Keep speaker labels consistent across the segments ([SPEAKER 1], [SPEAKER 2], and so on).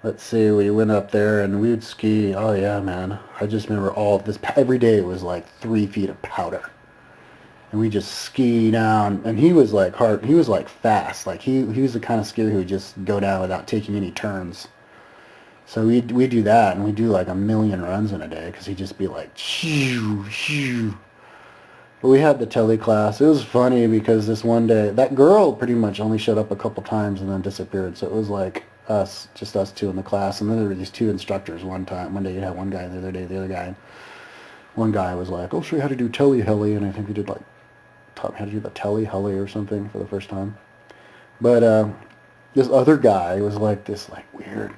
[SPEAKER 1] let's see, we went up there and we would ski. Oh yeah, man. I just remember all of this. Every day it was like 3 feet of powder. And we just ski down. And he was like hard. He was like fast. Like he was the kind of skier who would just go down without taking any turns. So we do that, and we do like a million runs in a day because he'd just be like, shoo, shoo. But we had the telly class. It was funny because this one day, that girl pretty much only showed up a couple times and then disappeared. So it was like us, just us two in the class. And then there were these two instructors one time. One day you had one guy, the other day the other guy. One guy was like, I'll show you how to do telly heli. And I think he did like, taught me how to do the telly heli or something for the first time. But this other guy was like this like weird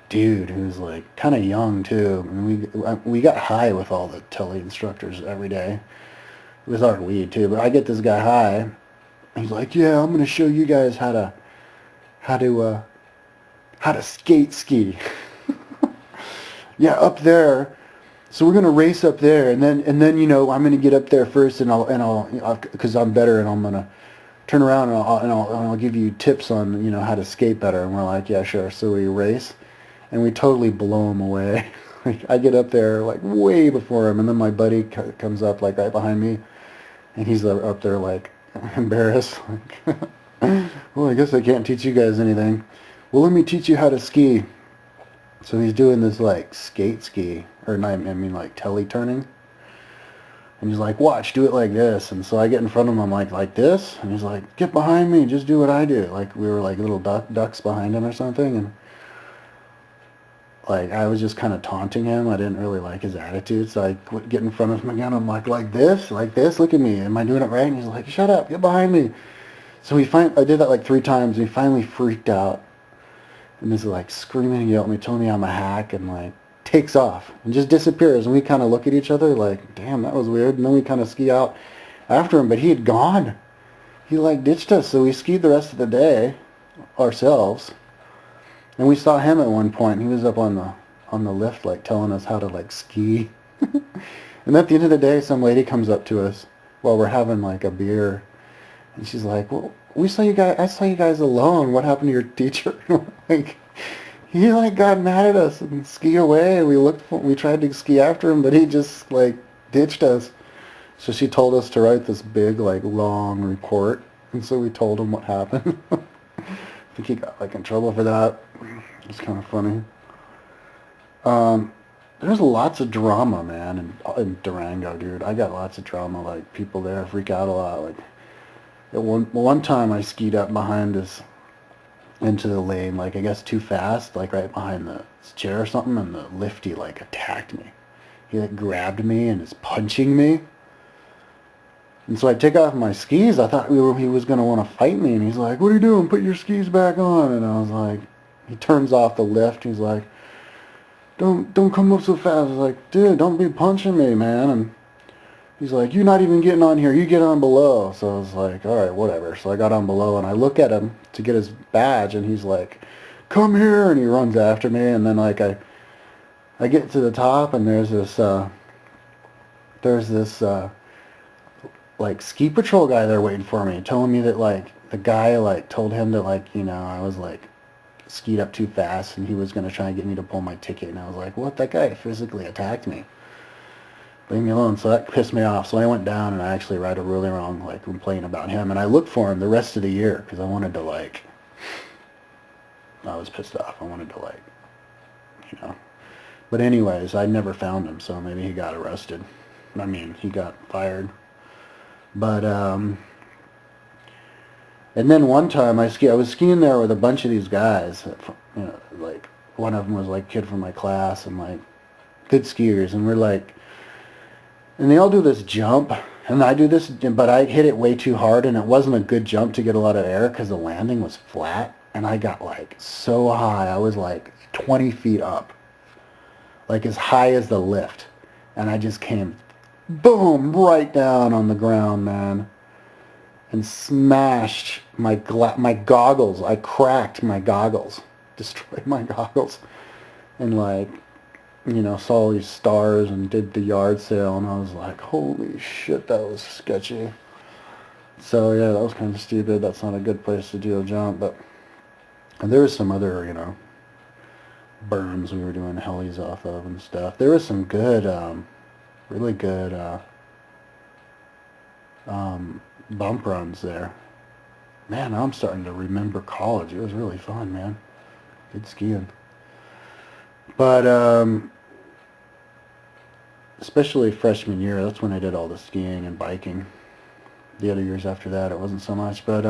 [SPEAKER 1] dude who's like kind of young too. And we got high with all the telly instructors every day. It was our weed too. But I get this guy high. He's like, "Yeah, I'm gonna show you guys how to skate ski." Yeah, up there. So we're gonna race up there, and then I'm gonna get up there first, and I'll because I'm better, and I'm gonna turn around and I'll give you tips on how to skate better. And we're like, yeah, sure. So we race. And we totally blow him away. Like, I get up there like way before him, and then my buddy comes up like right behind me, and he's up there like embarrassed. Like, well, I guess I can't teach you guys anything. Well, let me teach you how to ski. So he's doing this like skate ski, or not, I mean like telly turning. And he's like, watch, do it like this. And so I get in front of him, I'm like this? And he's like, get behind me, just do what I do. Like we were like little ducks behind him or something, and like I was just kind of taunting him. I didn't really like his attitude, so I would get in front of him again. I'm like this, look at me. Am I doing it right? And he's like, shut up, get behind me. So I did that like 3 times, and he finally freaked out. And he's like screaming and yelling at me, telling me I'm a hack, and like takes off and just disappears. And we kind of look at each other like, damn, that was weird. And then we kind of ski out after him, but he had gone. He like ditched us, so we skied the rest of the day ourselves. And we saw him at one point. He was up on the lift, like telling us how to like ski. And at the end of the day, some lady comes up to us while we're having like a beer, and she's like, "Well, I saw you guys alone. What happened to your teacher?" Like, he like got mad at us and ski away. We tried to ski after him, but he just like ditched us. So she told us to write this big like long report, and so we told him what happened. I think he got like in trouble for that. It's kind of funny. There's lots of drama, man, in Durango, dude. I got lots of drama. Like people there freak out a lot. Like at one time, I skied up behind this into the lane, like I guess too fast, like right behind the chair or something, and the lifty like attacked me. He like grabbed me and is punching me. And so I take off my skis. I thought he was going to want to fight me. And he's like, what are you doing? Put your skis back on. And I was like, he turns off the lift. He's like, don't come up so fast. I was like, dude, don't be punching me, man. And he's like, you're not even getting on here. You get on below. So I was like, all right, whatever. So I got on below, and I look at him to get his badge, and he's like, come here. And he runs after me. And then like I get to the top, and there's this like ski patrol guy there waiting for me, telling me that like the guy like told him that like I was like skied up too fast and he was gonna try and get me to pull my ticket. And I was like, what? That guy physically attacked me. Leave me alone. So that pissed me off. So I went down and I actually wrote a really wrong like complaint about him, and I looked for him the rest of the year because I wanted to like. I was pissed off. I wanted to like, you know. But anyways, I never found him, so maybe he got arrested. I mean, he got fired. But and then one time I was skiing there with a bunch of these guys. Like one of them was like a kid from my class and like good skiers, and we're like, and they all do this jump, and I do this, but I hit it way too hard, and it wasn't a good jump to get a lot of air because the landing was flat, and I got like so high. I was like 20 feet up, like as high as the lift, and I just came boom right down on the ground, man, and smashed my goggles. I cracked my goggles, destroyed my goggles, and like saw all these stars and did the yard sale, and I was like, holy shit, that was sketchy. So yeah, that was kind of stupid. That's not a good place to do a jump, but And there was some other, berms we were doing helis off of and stuff. There was some good, really good bump runs there. Man, I'm starting to remember college. It was really fun, man. Good skiing. But especially freshman year, that's when I did all the skiing and biking. The other years after that, it wasn't so much. But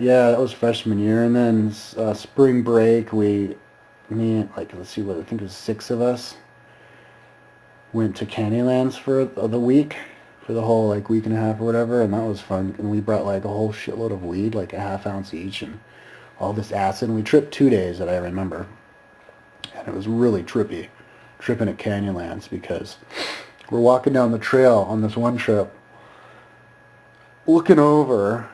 [SPEAKER 1] yeah, that was freshman year. And then spring break, let's see, I think it was 6 of us went to Candylands for the week, for the whole like week and a half or whatever, and that was fun. And we brought like a whole shitload of weed, like a half ounce each, and all this acid. And we tripped 2 days that I remember, and it was really trippy, tripping at Canyonlands, because we're walking down the trail on this one trip, looking over,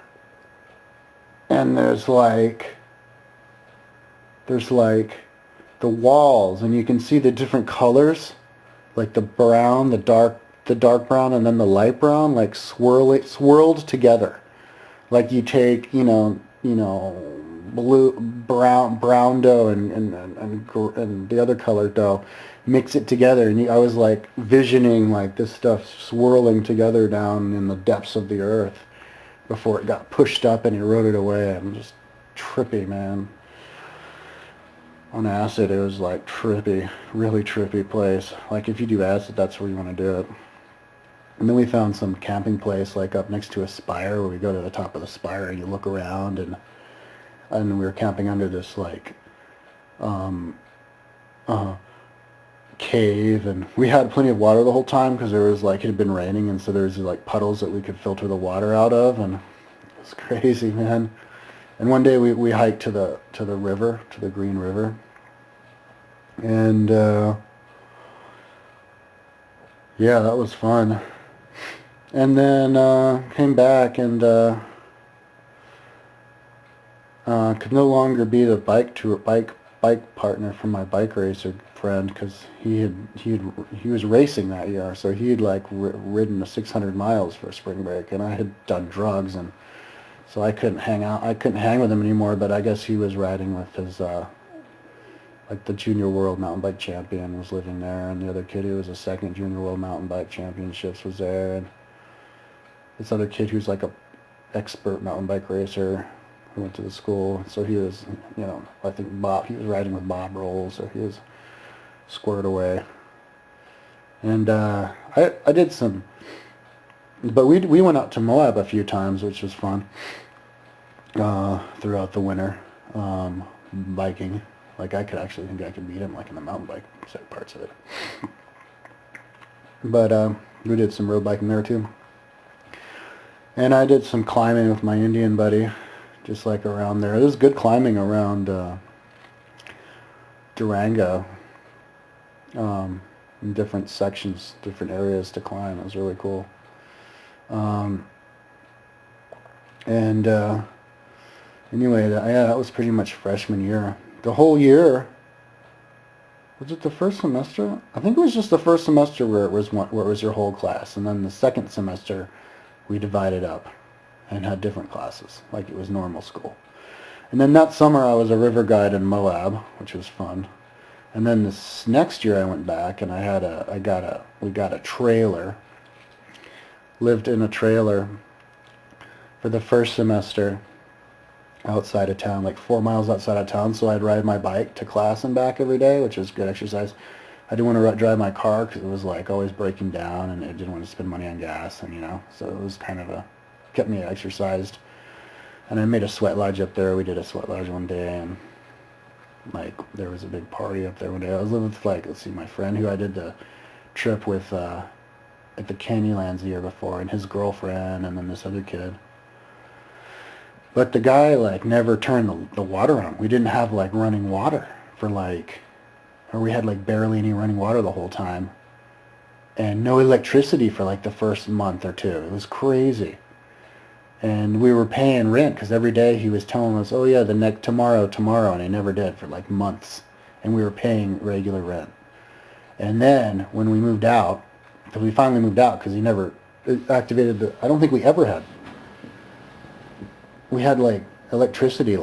[SPEAKER 1] and there's like the walls, and you can see the different colors, like the brown, the dark brown, and then the light brown, like swirled together. Like you take, brown dough and the other colored dough, mix it together, and I was like visioning like this stuff swirling together down in the depths of the earth before it got pushed up and eroded away. I'm just trippy, man. On acid, it was like trippy, really trippy place. Like if you do acid, that's where you want to do it. And then we found some camping place like up next to a spire, where we go to the top of the spire and you look around, and we were camping under this like cave, and we had plenty of water the whole time because there was like, it had been raining, and so there was like puddles that we could filter the water out of, and it was crazy, man. And one day we hiked to the river, to the Green River, and yeah, that was fun. And then came back and could no longer be the bike partner for my bike racer friend, because he was racing that year, so he had like ridden the 600 miles for spring break, and I had done drugs, and so I couldn't hang with him anymore. But I guess he was riding with his like the junior world mountain bike champion was living there, and the other kid who was a second junior world mountain bike championships was there, and this other kid who's like a expert mountain bike racer who went to the school. So he was, I think he was riding with Bob Rolls, so he was squared away. And I did some, but we went out to Moab a few times, which was fun, throughout the winter, biking. Like I could actually think I could beat him like in the mountain bike parts of it. But we did some road biking there too. And I did some climbing with my Indian buddy, just like around there. There's good climbing around Durango, in different sections, different areas to climb. It was really cool. Anyway, that was pretty much freshman year. The whole year, was it the first semester? I think it was just the first semester where it was your whole class, and then the second semester we divided up and had different classes, like it was normal school. And then that summer I was a river guide in Moab, which was fun. And then this next year I went back, and we got a trailer. Lived in a trailer for the first semester outside of town, like 4 miles outside of town, so I'd ride my bike to class and back every day, which was good exercise. I didn't want to drive my car because it was like always breaking down, and I didn't want to spend money on gas, and so it was kind of kept me exercised. And I made a sweat lodge up there. We did a sweat lodge one day, and like there was a big party up there one day. I was living with my friend who I did the trip with at the Canyonlands the year before, and his girlfriend, and then this other kid. But the guy never turned the water on. We didn't have running water for or we had barely any running water the whole time, and no electricity for the first month or two. It was crazy. And we were paying rent because every day he was telling us, oh yeah, tomorrow, and he never did for months. And we were paying regular rent. And then when we moved out, because we finally moved out because he never activated I don't think we ever had. We had electricity